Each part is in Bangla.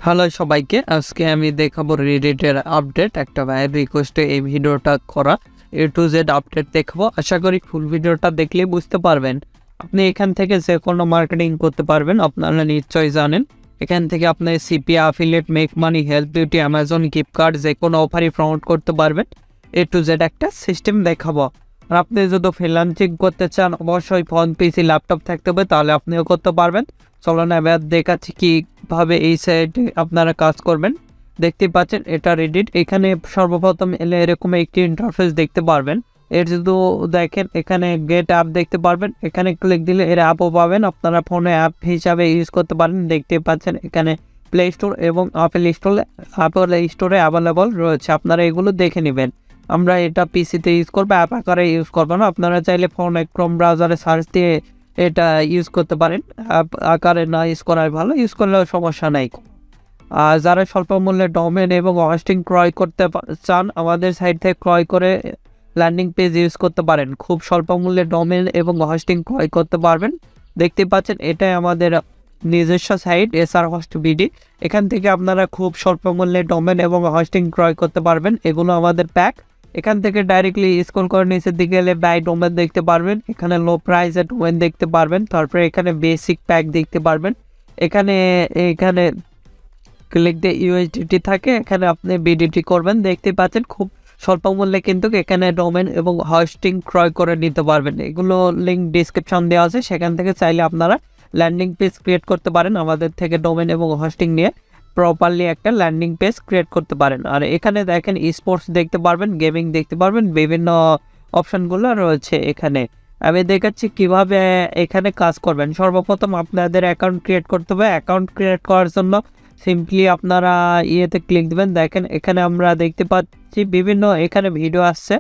হ্যালো সবাইকে, আজকে আমি দেখাবো রেডিটের আপডেট। একটা ভাইয়ের রিকোয়েস্টে এই ভিডিওটা করা, A to Z আপডেট দেখাবো। আশা করি ফুল ভিডিওটা দেখলে বুঝতে পারবেন। আপনি এখান থেকে যে কোনো মার্কেটিং করতে পারবেন, আপনারা নিশ্চয়ই জানেন। এখান থেকে আপনি CPA, affiliate, make money, health beauty, Amazon gift card যে কোনো অফারই প্রমোট করতে পারবেন। A to Z একটা সিস্টেম দেখাবো। আর আপনি যদি ফ্রিল্যান্সিং করতে চান, অবশ্যই ফোন, পিসি, ল্যাপটপ থাকতে হবে, তাহলে আপনিও করতে পারবেন। চলো না এবার দেখাচ্ছি কীভাবে এই সাইটে আপনারা কাজ করবেন। দেখতে পাচ্ছেন এটা রেডিট। এখানে সর্বপ্রথম এলে এরকম একটি ইন্টারফেস দেখতে পারবেন। এর যদি দেখেন এখানে গেট অ্যাপ দেখতে পারবেন, এখানে ক্লিক দিলে এর অ্যাপও পাবেন, আপনারা ফোনে অ্যাপ হিসাবে ইউজ করতে পারেন। দেখতে পাচ্ছেন এখানে প্লে স্টোর এবং আপেল স্টোরে অ্যাভেলেবল রয়েছে, আপনারা এগুলো দেখে নেবেন। আমরা এটা পিসিতে ইউজ করবো, অ্যাপ আকারে ইউজ করবো না। আপনারা চাইলে ফোনে ক্রোম ব্রাউজারে সার্চ দিয়ে এটা ইউজ করতে পারেন। অ্যাপ আকারে না ইউজ করাই ভালো, ইউজ করলেও সমস্যা নাই। আর যারা স্বল্প মূল্যে ডোমেন এবং হোস্টিং ক্রয় করতে চান, আমাদের সাইট থেকে ক্রয় করে ল্যান্ডিং পেজ ইউজ করতে পারেন। খুব স্বল্প মূল্যে ডোমেন এবং হোস্টিং ক্রয় করতে পারবেন। দেখতে পাচ্ছেন এটাই আমাদের নিজস্ব সাইট SR-Host-BD। এখান থেকে আপনারা খুব স্বল্প মূল্যে ডোমেন এবং হোস্টিং ক্রয় করতে পারবেন। এগুলো আমাদের প্যাক। এখান থেকে ডাইরেক্টলি স্ক্রল করে নিচের দিকে গেলে বাই ডোমেন দেখতে পারবেন, এখানে লো প্রাইসে ডোমেন দেখতে পারবেন, তারপরে এখানে বেসিক প্যাক দেখতে পারবেন। এখানে ক্লিক দিয়ে USDT থাকে, এখানে আপনি BDT করবেন। দেখতে পাচ্ছেন খুব স্বল্প মূল্যে কিন্তু এখানে ডোমেন এবং হোস্টিং ক্রয় করে নিতে পারবেন। এগুলো লিঙ্ক ডিসক্রিপশন দেওয়া আছে, সেখান থেকে চাইলে আপনারা ল্যান্ডিং পেজ ক্রিয়েট করতে পারেন। আমাদের থেকে ডোমেন এবং হোস্টিং নিয়ে প্রপারলি একটা ল্যান্ডিং পেজ ক্রিয়েট করতে পারেন। আর এখানে দেখেন স্পোর্টস দেখতে পারবেন, গেমিং দেখতে পারবেন, বিভিন্ন অপশানগুলো রয়েছে। এখানে আমি দেখাচ্ছি কিভাবে এখানে কাজ করবেন। সর্বপ্রথম আপনাদের অ্যাকাউন্ট ক্রিয়েট করতে হবে। অ্যাকাউন্ট ক্রিয়েট করার জন্য সিম্পলি আপনারা ইয়েতে ক্লিক দেবেন। দেখেন এখানে আমরা দেখতে পাচ্ছি বিভিন্ন এখানে ভিডিও আসছে,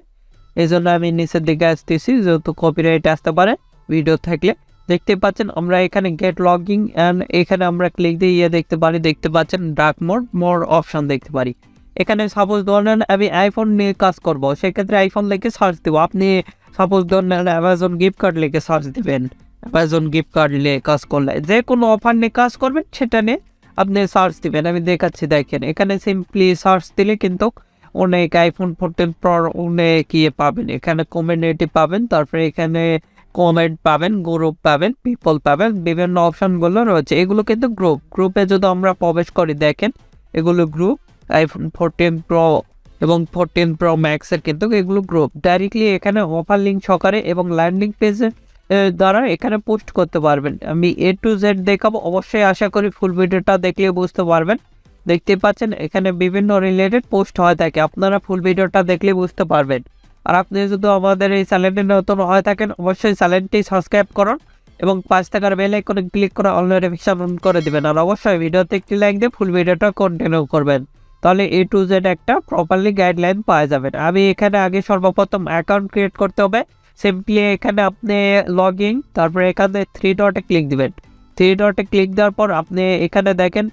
এই জন্য আমি নিচের দিকে আসতেছি, যেহেতু কপিরাইট আসতে পারে ভিডিও থাকলে। দেখতে পাচ্ছেন আমরা এখানে গেট লগিং অ্যান্ড এখানে আমরা ক্লিক দিয়ে দেখতে পাচ্ছেন ডার্ক মোর অপশন দেখতে পারি। এখানে সাপোজ ধরেন আমি আইফোন নিয়ে কাজ করব, সেক্ষেত্রে আইফোন লিখে সার্চ দেবো। আপনি সাপোজ ধরেন অ্যামাজন গিফট কার্ড লিখে সার্চ দেবেন। অ্যামাজন গিফট কার্ড নিয়ে কাজ করলে যে কোনো অফার নিয়ে কাজ করবেন, সেটা নিয়ে আপনি সার্চ দিবেন। আমি দেখাচ্ছি, দেখেন এখানে সিম্পলি সার্চ দিলে কিন্তু অনেক iPhone 14 Pro অনেক পাবেন। এখানে কমিউনিটি পাবেন, তারপরে এখানে কমেন্ট পাবেন, গ্রুপ পাবেন, পিপল পাবেন, বিভিন্ন অপশানগুলো রয়েছে। এগুলো কিন্তু গ্রুপে যদি আমরা প্রবেশ করি, দেখেন এগুলো গ্রুপ iPhone 14 Pro এবং 14 Pro Max-এর কিন্তু এগুলো গ্রুপ। ডাইরেক্টলি এখানে অফার লিঙ্ক সহকারে এবং ল্যান্ডিং পেজের দ্বারা এখানে পোস্ট করতে পারবেন। আমি A to Z দেখাবো, অবশ্যই আশা করি ফুল ভিডিওটা দেখলে বুঝতে পারবেন। দেখতে পাচ্ছেন এখানে বিভিন্ন রিলেটেড পোস্ট হয়ে থাকে, আপনারা ফুল ভিডিওটা দেখলে বুঝতে পারবেন। আর আপনি যদি আমাদের এই চ্যানেলটি নতুন হয়ে থাকেন, অবশ্যই চ্যানেলটি সাবস্ক্রাইব করুন এবং 5 টাকার বেল আইকনে ক্লিক করে অল নোটিফিকেশন অন করে দেবেন। আর অবশ্যই ভিডিওতে একটি লাইক দিয়ে ফুল ভিডিওটা কন্টিনিউ করবেন, তাহলে A to Z একটা প্রপারলি গাইডলাইন পাওয়া যাবেন। আমি এখানে আগে সর্বপ্রথম অ্যাকাউন্ট ক্রিয়েট করতে হবে। সিম্পলি এখানে আপনি লগইন, তারপরে এখানে 3 ডটে ক্লিক দিবেন। 3 ডটে ক্লিক দেওয়ার পর আপনি এখানে দেখেন,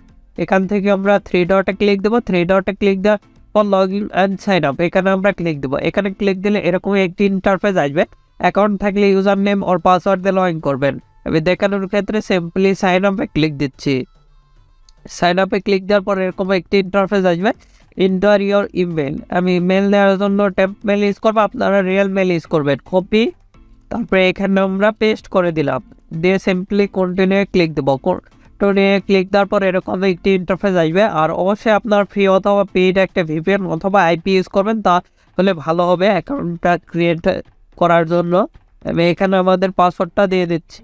এখান থেকে আমরা 3 ডটে ক্লিক দেবো। 3 ডটে ক্লিক দেওয়ার পর লগইন অ্যান্ড সাইন আপ, এখানে আমরা ক্লিক দেবো। এখানে ক্লিক দিলে এরকম একটি ইন্টারফেস আসবে। অ্যাকাউন্ট থাকলে ইউজার নেম ওর পাসওয়ার্ড দিয়ে লগ ইন করবেন। আমি দেখানোর ক্ষেত্রে সিম্পলি সাইন আপে ক্লিক দিচ্ছি। সাইন আপে ক্লিক দেওয়ার পর এরকম একটি ইন্টারফেস আসবে, ইন্টার ইউর ইমেল। আমি মেল দেওয়ার জন্য টেম্প মেল ইউজ করবো, আপনারা রিয়েল মেল ইউজ করবেন। কপি, তারপরে এখানে আমরা পেস্ট করে দিলাম, দিয়ে সিম্পলি কন্টিনিউ ক্লিক দেবো। কন্টিনিউ ক্লিক দেওয়ার পর এরকম একটি ইন্টারফেস আসবে। আর অবশ্যই আপনার ফ্রি অথবা পেইড একটা VPN অথবা IP ইউজ করবেন, তাহলে ভালো হবে অ্যাকাউন্টটা ক্রিয়েট করার জন্য। আমি এখানে আমাদের পাসওয়ার্ডটা দিয়ে দিচ্ছি।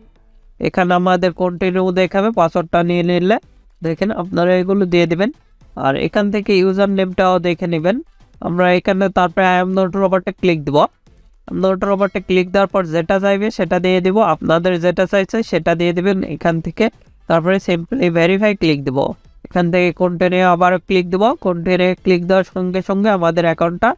এখানে আমাদের কন্টিনিউ দেখাবে, পাসওয়ার্ডটা নিয়ে নিলে দেখেন আপনারা এগুলো দিয়ে দেবেন। আর এখান থেকে ইউজার নেমটাও দেখে নেবেন। আমরা এখানে তারপরে আই এম নট রোবটে ক্লিক দেবো। নট রোবটে ক্লিক দেওয়ার পর যেটা চাইবে সেটা দিয়ে দিব, আপনাদের যেটা চাইছে সেটা দিয়ে দেবেন এখান থেকে। তারপরে সিম্পলি ভেরিফাই ক্লিক দেবো। এখান থেকে কন্টিনিউ আবার ক্লিক দেবো। কন্টিনিউ ক্লিক দেওয়ার সঙ্গে সঙ্গে আমাদের অ্যাকাউন্টটা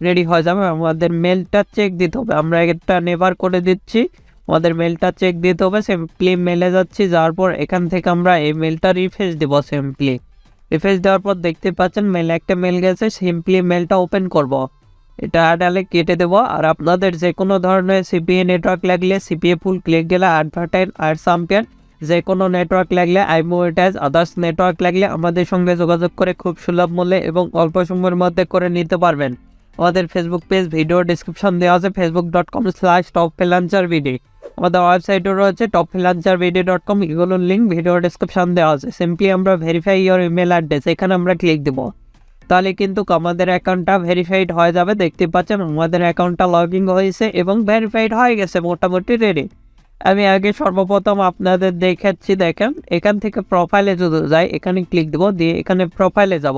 রেডি হয়ে যাবে। আমাদের মেলটা চেক দিতে হবে, আমরা একটা নেভার করে দিচ্ছি। আমাদের মেলটা চেক দিতে হবে। সিম্পলি মেলে যাচ্ছি, যাওয়ার পর এখান থেকে আমরা এই মেলটা রিফ্রেশ দেবো। সিম্পলি রিফ্রেশ দেওয়ার পর দেখতে পাচ্ছেন একটা মেল গেছে। সিম্পলি মেলটা ওপেন করব, এটা ডালে কেটে দেবো। আর আপনাদের যে কোনো ধরনের CPA নেটওয়ার্ক লাগলে CPA ফুল ক্লিক দিলে অ্যাডভার্টাইজ আর সাম্পিয়ান যে কোনো নেটওয়ার্ক লাগলে আইমোনেটাইজ আদার্স নেটওয়ার্ক লাগলে আমাদের সঙ্গে যোগাযোগ করে খুব সুলভ মূল্যে এবং অল্প সময়ের মধ্যে করে নিতে পারবেন। আমাদের ফেসবুক পেজ ভিডিও ডিসক্রিপশন দেওয়া আছে facebook.com/topfreelancervd। আমাদের ওয়েবসাইটও রয়েছে topfreelancervd.com, এগুলোর লিঙ্ক ভিডিও ডিসক্রিপশন দেওয়া আছে। সিম্পলি আমরা ভেরিফাই ইওর ইমেল অ্যাড্রেস এখানে আমরা ক্লিক দেবো, তাহলে কিন্তু আমাদের অ্যাকাউন্টটা ভেরিফাইড হয়ে যাবে। দেখতে পাচ্ছেন আমাদের অ্যাকাউন্টটা লগ ইন হয়েছে এবং ভেরিফাইড হয়ে গেছে, মোটামুটি রেডি। আমি আগে সর্বপ্রথম আপনাদের দেখাচ্ছি, দেখেন এখান থেকে প্রোফাইলে যদি যাই এখানে ক্লিক দেবো, দিয়ে এখানে প্রোফাইলে যাব।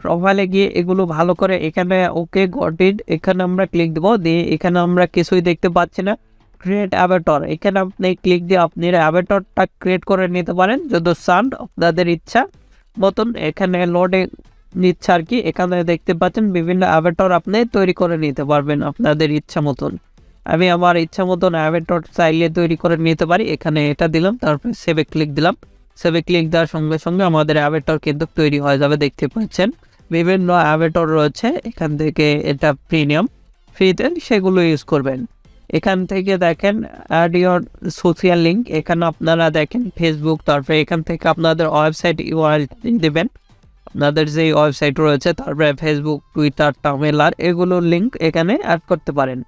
প্রোফাইলে গিয়ে এগুলো ভালো করে এখানে ওকে গট ইট এখানে আমরা ক্লিক দেবো, দিয়ে এখানে আমরা কিছুই দেখতে পাচ্ছি না। ক্রিয়েট অ্যাভাটার এখানে আপনি ক্লিক দিয়ে আপনি অ্যাভাটারটা ক্রিয়েট করে নিতে পারেন যদি চান, আপনাদের ইচ্ছা মতন। এখানে লোডে নিচ্ছে আর কি, এখানে দেখতে পাচ্ছেন বিভিন্ন অ্যাভাটার আপনি তৈরি করে নিতে পারবেন আপনাদের ইচ্ছা মতন। আমি আমার ইচ্ছা মতন অ্যাভাটার চাইলে তৈরি করে নিতে পারি। এখানে এটা দিলাম, তারপরে সেভে ক্লিক দিলাম। সেভে ক্লিক দেওয়ার সঙ্গে সঙ্গে আমাদের অ্যাভাটার কিন্তু তৈরি হয়ে যাবে। দেখতে পাচ্ছেন বিভিন্ন অ্যাভাটার রয়েছে, এখান থেকে এটা প্রিমিয়াম ফ্রিতে সেগুলো ইউজ করবেন। এখান থেকে দেখেন অ্যাড ইওর সোশ্যাল লিঙ্ক, এখানে আপনারা দেখেন ফেসবুক, তারপরে এখান থেকে আপনাদের ওয়েবসাইট ইউআরএল দেবেন, আপনাদের যে ওয়েবসাইট রয়েছে, তারপরে ফেসবুক, টুইটার, টামেলার এগুলোর লিঙ্ক এখানে অ্যাড করতে পারেন।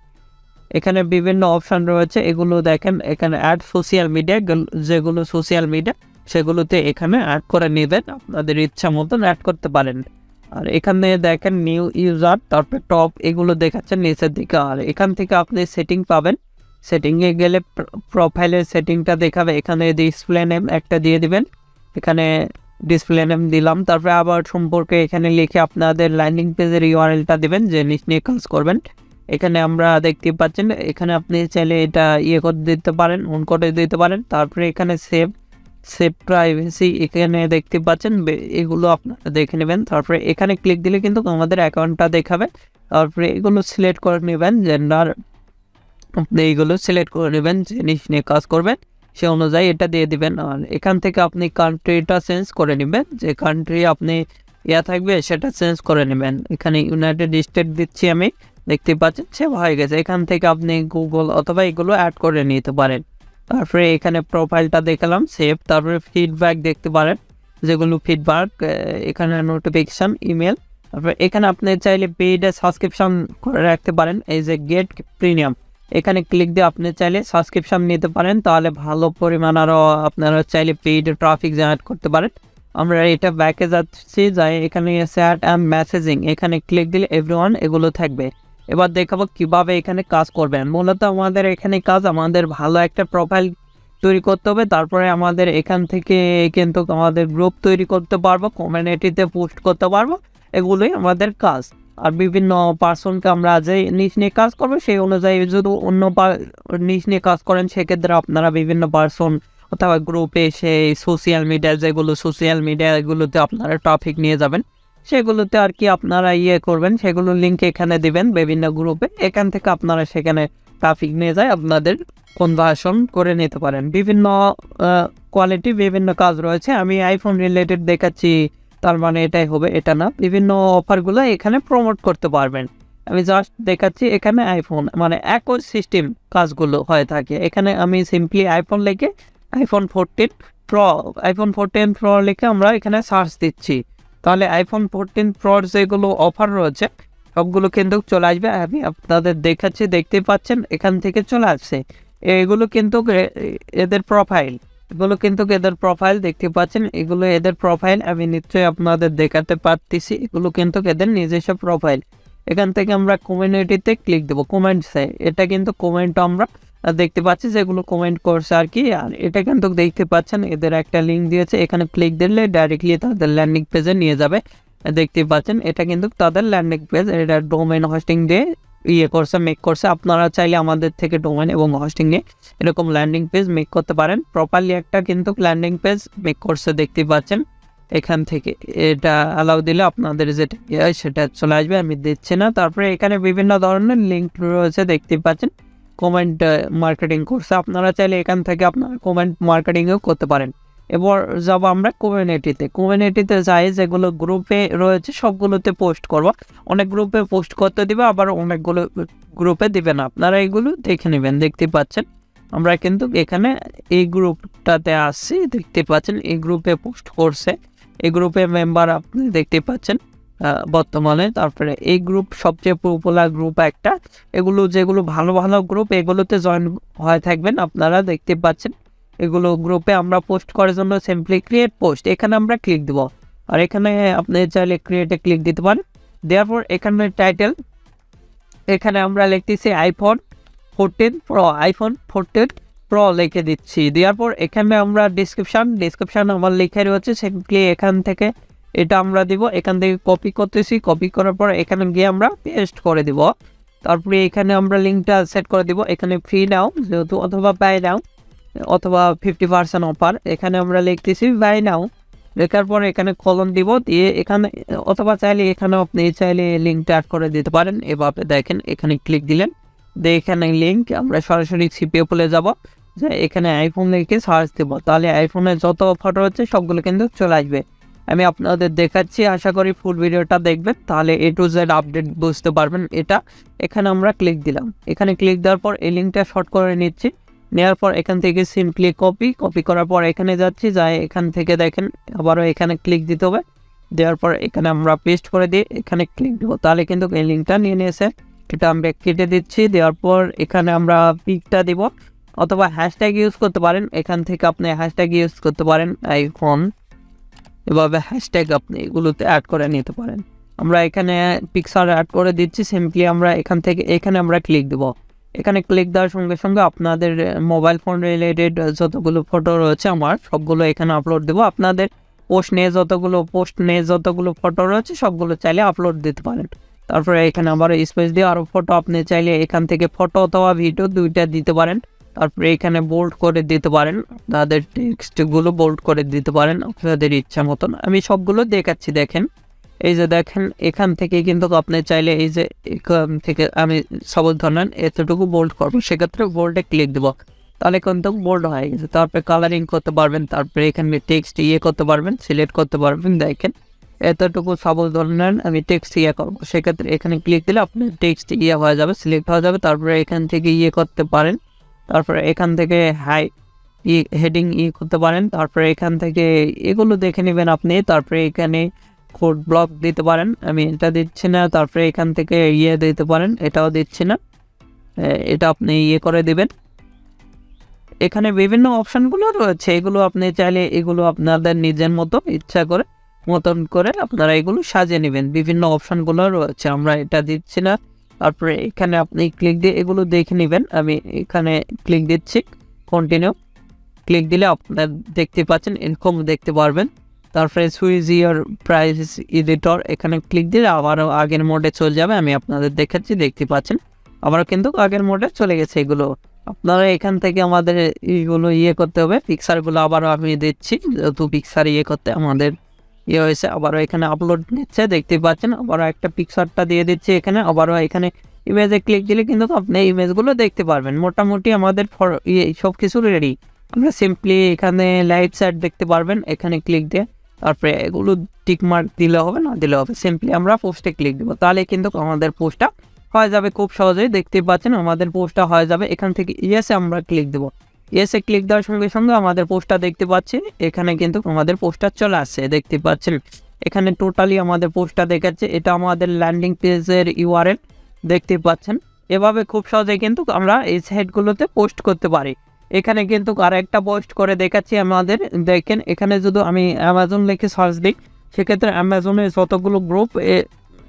এখানে বিভিন্ন অপশান রয়েছে, এগুলো দেখেন এখানে অ্যাড সোশ্যাল মিডিয়া, যেগুলো সোশ্যাল মিডিয়া সেগুলোতে এখানে অ্যাড করে নেবেন, আপনাদের ইচ্ছা মতন অ্যাড করতে পারেন। আর এখানে দেখেন নিউ ইউজার, তারপরে টপ এগুলো দেখাচ্ছেন নিচের দিকে। আর এখান থেকে আপনি সেটিং পাবেন, সেটিংয়ে গেলে প্রোফাইলের সেটিংটা দেখাবে। এখানে ডিসপ্লে নেম একটা দিয়ে দিবেন, এখানে ডিসপ্লে নেম দিলাম। তারপরে আবার সম্পর্কে এখানে লিখে আপনাদের ল্যান্ডিং পেজের ইউআরএলটা দেবেন যে নিয়ে কাজ করবেন। এখানে আমরা দেখতে পাচ্ছেন এখানে আপনি চাইলে এটা করে দিতে পারেন, অন করে দিতে পারেন। তারপরে এখানে সেভ প্রাইভেসি এখানে দেখতে পাচ্ছেন, এগুলো আপনারা দেখে নেবেন। তারপরে এখানে ক্লিক দিলে কিন্তু আমাদের অ্যাকাউন্টটা দেখাবে। তারপরে এগুলো সিলেক্ট করে নেবেন, জেন্ডার আপনি এইগুলো সিলেক্ট করে নেবেন, জিনিস নিয়ে কাজ করবেন সে অনুযায়ী এটা দিয়ে দিবেন। আর এখান থেকে আপনি কান্ট্রিটা চেঞ্জ করে নেবেন, যে কান্ট্রি আপনি থাকবে সেটা চেঞ্জ করে নেবেন। এখানে ইউনাইটেড স্টেট দিচ্ছি আমি, দেখতে পাচ্ছেন সেভ হয়ে গেছে। এখান থেকে আপনি গুগল অথবা এগুলো অ্যাড করে নিতে পারেন। তারপরে এখানে প্রোফাইলটা দেখালাম সেভ, তারপরে ফিডব্যাক দেখতে পারেন, যেগুলো ফিডব্যাক এখানে নোটিফিকেশান ইমেল। তারপরে এখানে আপনি চাইলে পেইডে সাবস্ক্রিপশন করে রাখতে পারেন, এই যে গেট প্রিমিয়াম এখানে ক্লিক দিয়ে আপনি চাইলে সাবস্ক্রিপশন নিতে পারেন, তাহলে ভালো পরিমাণ আরও আপনারা চাইলে পেইড ট্রাফিক জেনারেট করতে পারেন। আমরা এটা ব্যাকে যাচ্ছি, যাই এখানে চ্যাট অ্যান্ড মেসেজিং এখানে ক্লিক দিলে এভরিওয়ান এগুলো থাকবে। এবার দেখাবো কিভাবে এখানে কাজ করবেন। মূলত আমাদের এখানে কাজ, আমাদের ভালো একটা প্রোফাইল তৈরি করতে হবে, তারপরে আমাদের এখান থেকে কিন্তু আমাদের গ্রুপ তৈরি করতে পারবো, কমিউনিটিতে পোস্ট করতে পারবো, এগুলোই আমাদের কাজ। আর বিভিন্ন পার্সনকে আমরা যে নিজ নিয়ে কাজ করবো সেই অনুযায়ী যদি অন্য নিজ নিয়ে কাজ করেন সেক্ষেত্রে আপনারা বিভিন্ন পার্সন অথবা গ্রুপে সেই সোশ্যাল মিডিয়া, যেগুলো সোশ্যাল মিডিয়া এগুলোতে আপনারা টপিক নিয়ে যাবেন, সেগুলোতে আর কি আপনারা করবেন, সেগুলো লিঙ্ক এখানে দিবেন বিভিন্ন গ্রুপে। এখান থেকে আপনারা সেখানে ট্রাফিক নিয়ে যায় আপনাদের কনভার্সন করে নিতে পারেন। বিভিন্ন কোয়ালিটি বিভিন্ন কাজ রয়েছে, আমি আইফোন রিলেটেড দেখাচ্ছি তার মানে এটাই হবে এটা না, বিভিন্ন অফারগুলো এখানে প্রমোট করতে পারবেন। আমি জাস্ট দেখাচ্ছি এখানে আইফোন মানে একই সিস্টেম কাজগুলো হয়ে থাকে। এখানে আমি সিম্পলি আইফোন লিখে আইফোন 14 প্রো লিখে আমরা এখানে সার্চ দিচ্ছি, তাহলে আইফোন 14 প্রোর যেগুলো অফার রয়েছে সবগুলো কিন্তু চলে আসবে। আমি আপনাদের দেখাচ্ছি, দেখতে পাচ্ছেন এখান থেকে চলে আসছে। এগুলো কিন্তু এদের প্রোফাইল, এগুলো কিন্তু এদের প্রোফাইল দেখতে পাচ্ছেন, এগুলো এদের প্রোফাইল। আমি নিশ্চয়ই আপনাদের দেখাতে পারতেছি, এগুলো কিন্তু এদের নিজস্ব প্রোফাইল। এখান থেকে আমরা কমিউনিটিতে ক্লিক দেবো, কমেন্টসে এটা কিন্তু কমেন্ট আমরা দেখতে পাচ্ছি যেগুলো কমেন্ট করছে আর কি। আর এটা কিন্তু দেখতে পাচ্ছেন এদের একটা লিঙ্ক দিয়েছে, এখানে ক্লিক দিলে ডাইরেক্টলি তাদের ল্যান্ডিং পেজে নিয়ে যাবে। দেখতে পাচ্ছেন এটা কিন্তু তাদের ল্যান্ডিং পেজ, এটা ডোমেন হোস্টিং দিয়ে মেক করছে। আপনারা চাইলে আমাদের থেকে ডোমেন এবং হোস্টিং নিয়ে এরকম ল্যান্ডিং পেজ মেক করতে পারেন। প্রপারলি একটা কিন্তু ল্যান্ডিং পেজ মেক করছে, দেখতে পাচ্ছেন এখান থেকে এটা অ্যালাউ দিলে আপনাদের যেটা সেটা চলে আসবে, আমি দিচ্ছি না। তারপরে এখানে বিভিন্ন ধরনের লিঙ্ক রয়েছে, দেখতে পাচ্ছেন কমেন্ট মার্কেটিং করছে, আপনারা চাইলে এখান থেকে আপনারা কমেন্ট মার্কেটিংও করতে পারেন। এবার যাব আমরা কমিউনিটিতে যাই, যেগুলো গ্রুপে রয়েছে সবগুলোতে পোস্ট করব। অনেক গ্রুপে পোস্ট করতে দিবে, আবার অনেকগুলো গ্রুপে দিবে না, আপনারা এগুলো দেখে নেবেন। দেখতে পাচ্ছেন আমরা কিন্তু এখানে এই গ্রুপটাতে আসছি, দেখতে পাচ্ছেন এই গ্রুপে পোস্ট করছে, এই গ্রুপে মেম্বার আপনি দেখতে পাচ্ছেন বর্তমানে। তারপরে এই গ্রুপ সবচেয়ে পপুলার গ্রুপ একটা, এগুলো যেগুলো ভালো ভালো গ্রুপ এগুলোতে জয়েন হয়ে থাকবেন আপনারা, দেখতে পাচ্ছেন এগুলো গ্রুপে আমরা পোস্ট করার জন্য সিম্পলি ক্রিয়েট পোস্ট এখানে আমরা ক্লিক দেব। আর এখানে আপনি চাইলে ক্রিয়েটে ক্লিক দিতে পারেন। দেওয়ার পর এখানে টাইটেল, এখানে আমরা লিখতেছি আইফোন 14 প্রো লিখে দিচ্ছি। দেওয়ার পর এখানে আমরা ডিসক্রিপশান আমার লেখা রয়েছে, সিম্পলি এখান থেকে এটা আমরা দিব, এখান থেকে কপি করতেছি, কপি করার পর এখানে গিয়ে আমরা পেস্ট করে দিব। তারপরে এখানে আমরা লিঙ্কটা সেট করে দিব, এখানে ফ্রি নাও যেহেতু, অথবা বাই নাও, অথবা 50% অফার, এখানে আমরা লিখতেছি বাই নাও। লেখার পর এখানে কলম দিব, দিয়ে এখানে অথবা চাইলে এখানে আপনি চাইলে লিঙ্কটা অ্যাড করে দিতে পারেন। এভাবে দেখেন এখানে ক্লিক দিলেন, দিয়ে এখানে লিঙ্ক আমরা সরাসরি CPA খুলে যাব, যে এখানে আইফোন লিখে সার্চ দেব, তাহলে আইফোনের যত ফটো হচ্ছে সবগুলো কিন্তু চলে আসবে। আমি আপনাদের দেখাচ্ছি, আশা করি ফুল ভিডিওটা দেখবেন, তাহলে A to Z আপডেট বুঝতে পারবেন। এটা এখানে আমরা ক্লিক দিলাম, এখানে ক্লিক দেওয়ার পর এই লিঙ্কটা শর্ট করে নিচ্ছি, নেওয়ার পর এখান থেকে সিম্পলি কপি করার পর এখানে যাচ্ছি, যাই এখান থেকে দেখেন আবারও এখানে ক্লিক দিতে হবে। দেওয়ার পর এখানে আমরা পেস্ট করে দিয়ে এখানে ক্লিক দেবো, তাহলে কিন্তু এই লিঙ্কটা নিয়ে নিয়েছে। এটা আমরা কেটে দিচ্ছি, দেওয়ার পর এখানে আমরা পিকটা দিব, অথবা হ্যাশট্যাগ ইউজ করতে পারেন, এখান থেকে আপনি হ্যাশট্যাগ ইউজ করতে পারেন আইফোন, এভাবে হ্যাশট্যাগ আপনি এগুলোতে অ্যাড করে নিতে পারেন। আমরা এখানে পিকচার অ্যাড করে দিচ্ছি, সিম্পলি আমরা এখান থেকে এখানে আমরা ক্লিক দেবো। এখানে ক্লিক দেওয়ার সঙ্গে সঙ্গে আপনাদের মোবাইল ফোন রিলেটেড যতগুলো ফটো রয়েছে আমার সবগুলো এখানে আপলোড দেবো। আপনাদের পোস্ট নিয়ে যতগুলো ফটো রয়েছে সবগুলো চাইলে আপলোড দিতে পারেন। তারপরে এখানে আবার স্পেস দিয়ে আরও ফটো আপনি চাইলে এখান থেকে ফটো অথবা ভিডিও দুইটা দিতে পারেন। তারপরে এখানে বোল্ড করে দিতে পারেন, আপনাদের টেক্সটগুলো বোল্ড করে দিতে পারেন আপনাদের ইচ্ছা মতন। আমি সবগুলো দেখাচ্ছি, দেখেন এই যে দেখেন এখান থেকে কিন্তু আপনি চাইলে এই যে এখান থেকে আমি সবল ধরেন এতটুকু বোল্ড করবো, সেক্ষেত্রে বোল্ডে ক্লিক দেবো, তাহলে কিন্তু বোল্ড হয়ে গেছে। তারপরে কালারিং করতে পারবেন, তারপরে এখানে টেক্সট করতে পারবেন, সিলেক্ট করতে পারবেন। দেখেন এতটুকু সবল ধরেন আমি টেক্সট করবো, সেক্ষেত্রে এখানে ক্লিক দিলে আপনার টেক্সট হয়ে যাবে, সিলেক্ট হয়ে যাবে। তারপরে এখান থেকে করতে পারেন, তারপরে এখান থেকে হেডিং করতে পারেন। তারপরে এখান থেকে এগুলো দেখে নেবেন আপনি। তারপরে এখানে কোড ব্লক দিতে পারেন, আমি এটা দিচ্ছি না। তারপরে এখান থেকে দিতে পারেন, এটাও দিচ্ছি না, এটা আপনি করে দিবেন। এখানে বিভিন্ন অপশানগুলো রয়েছে, এগুলো আপনি চাইলে এগুলো আপনাদের নিজের মতো মতন করে আপনারা এগুলো সাজিয়ে নেবেন। বিভিন্ন অপশানগুলো রয়েছে, আমরা এটা দিচ্ছি না। তারপরে এখানে আপনি ক্লিক দিয়ে এগুলো দেখে নেবেন। আমি এখানে ক্লিক দিচ্ছি, কন্টিনিউ ক্লিক দিলে আপনার দেখতে পাচ্ছেন এরকম দেখতে পারবেন। তারপরে সুইচ ইয়ার প্রাইস এডিটর, এখানে ক্লিক দিলে আবারও আগের মোডে চলে যাবে। আমি আপনাদের দেখাচ্ছি, দেখতে পাচ্ছেন আবারও কিন্তু আগের মোডে চলে গেছে। এগুলো আপনারা এখান থেকে আমাদের এইগুলো করতে হবে, পিকচারগুলো আবারও আমি দিচ্ছি, যেহেতু পিকচার করতে আমাদের হয়েছে। আবারও এখানে আপলোড নিচ্ছে, দেখতে পাচ্ছেন আবারও একটা পিকচারটা দিয়ে দিচ্ছি এখানে। আবারও এখানে ইমেজে ক্লিক দিলে কিন্তু আপনি ইমেজগুলো দেখতে পারবেন। মোটামুটি আমাদের সব কিছু রেডি। আমরা সিম্পলি এখানে লাইট সাইড দেখতে পারবেন, এখানে ক্লিক দিয়ে তারপরে এগুলো টিক মার্ক দিলে হবে না দিলে হবে, সিম্পলি আমরা পোস্টে ক্লিক দেবো, তাহলে কিন্তু আমাদের পোস্টটা হয়ে যাবে। খুব সহজেই দেখতে পাচ্ছেন আমাদের পোস্টটা হয়ে যাবে। এখান থেকে আমরা ক্লিক দেবো, ক্লিক দেওয়ার সঙ্গে সঙ্গে আমাদের পোস্টটা দেখতে পাচ্ছি, এখানে কিন্তু আমাদের পোস্টটা চলে আসছে, দেখতে পাচ্ছেন এখানে টোটালি আমাদের পোস্টটা দেখাচ্ছে। এটা আমাদের ল্যান্ডিং পেজের URL, দেখতে পাচ্ছেন। এভাবে খুব সহজে কিন্তু আমরা এই সাইটগুলোতে পোস্ট করতে পারি। এখানে কিন্তু আর একটা পোস্ট করে দেখাচ্ছি আমাদের, দেখেন এখানে যদি আমি অ্যামাজন লিখে সার্চ দিই, সেক্ষেত্রে অ্যামাজনের যতগুলো গ্রুপ,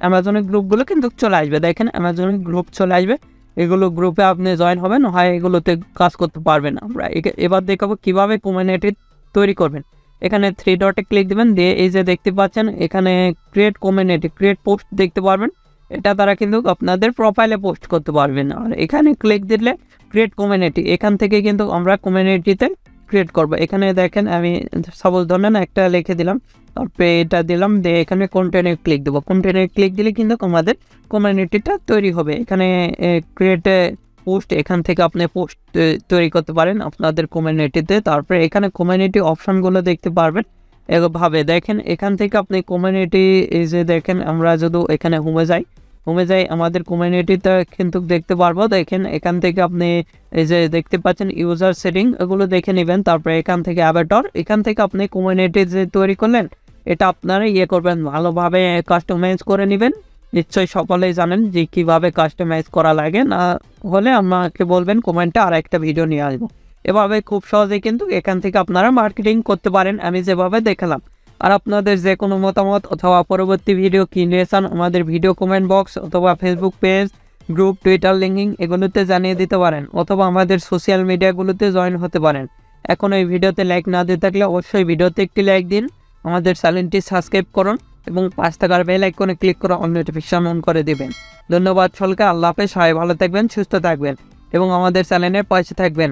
অ্যামাজনের গ্রুপগুলো কিন্তু চলে আসবে। দেখেন অ্যামাজনের গ্রুপ চলে আসবে, এগুলো গ্রুপে আপনি জয়েন হবেন, হয় এগুলোতে কাজ করতে পারবেন। আমরা এবার দেখাবো কীভাবে কমিউনিটি তৈরি করবেন। এখানে 3 ডটে ক্লিক দেবেন, দিয়ে এই যে দেখতে পাচ্ছেন এখানে ক্রিয়েট কমিউনিটি, ক্রিয়েট পোস্ট দেখতে পারবেন। এটা তারা কিন্তু আপনাদের প্রোফাইলে পোস্ট করতে পারবেন। আর এখানে ক্লিক দিলে ক্রিয়েট কমিউনিটি, এখান থেকে কিন্তু আমরা কমিউনিটিতে ক্রিয়েট করব। এখানে দেখেন আমি সাপোজ ধরেন একটা লিখে দিলাম, তারপরে এটা দিলাম, দিয়ে এখানে কন্টেন্টে ক্লিক দেবো। কন্টেন্টে ক্লিক দিলে কিন্তু আমাদের কমিউনিটিটা তৈরি হবে। এখানে ক্রিয়েট পোস্ট, এখান থেকে আপনি পোস্ট তৈরি করতে পারেন আপনাদের কমিউনিটিতে। তারপরে এখানে কমিউনিটি অপশানগুলো দেখতে পারবেন এভাবে। দেখেন এখান থেকে আপনি কমিউনিটি এই যে দেখেন, আমরা যদি এখানে হোমে যাই, হোমে যাই আমাদের কমিউনিটিতে কিন্তু দেখতে পারবো। দেখেন এখান থেকে আপনি এই যে দেখতে পাচ্ছেন ইউজার সেটিং, এগুলো দেখে নেবেন। তারপরে এখান থেকে অ্যাভাটার, এখান থেকে আপনি কমিউনিটি যে তৈরি করলেন এটা আপনারা করবেন, ভালোভাবে কাস্টমাইজ করে নেবেন। নিশ্চয়ই সকলেই জানেন যে কীভাবে কাস্টমাইজ করা লাগে, না হলে আমাকে বলবেন কমেন্টে, আর একটা ভিডিও নিয়ে আসবো। এভাবে খুব সহজেই কিন্তু এখান থেকে আপনারা মার্কেটিং করতে পারেন আমি যেভাবে দেখালাম। আর আপনাদের যে কোনো মতামত অথবা পরবর্তী ভিডিও কী নিয়ে চান আমাদের ভিডিও কমেন্ট বক্স অথবা Facebook page, group, Twitter linking এগুলোতে জানিয়ে দিতে পারেন, অথবা আমাদের সোশ্যাল মিডিয়াগুলোতে জয়েন হতে পারেন। এখন এই ভিডিওতে লাইক না দিয়ে থাকলে অবশ্যই ভিডিওতে একটি লাইক দিন, আমাদের চ্যানেলটি সাবস্ক্রাইব করুন এবং পাঁচ টাকার বেল আইকনে ক্লিক করে অল নোটিফিকেশন অন করে দিবেন। ধন্যবাদ সকলকে। আল্লাহ হাফেজ। সবাই ভালো থাকবেন, সুস্থ থাকবেন এবং আমাদের চ্যানেলের পাশে থাকবেন।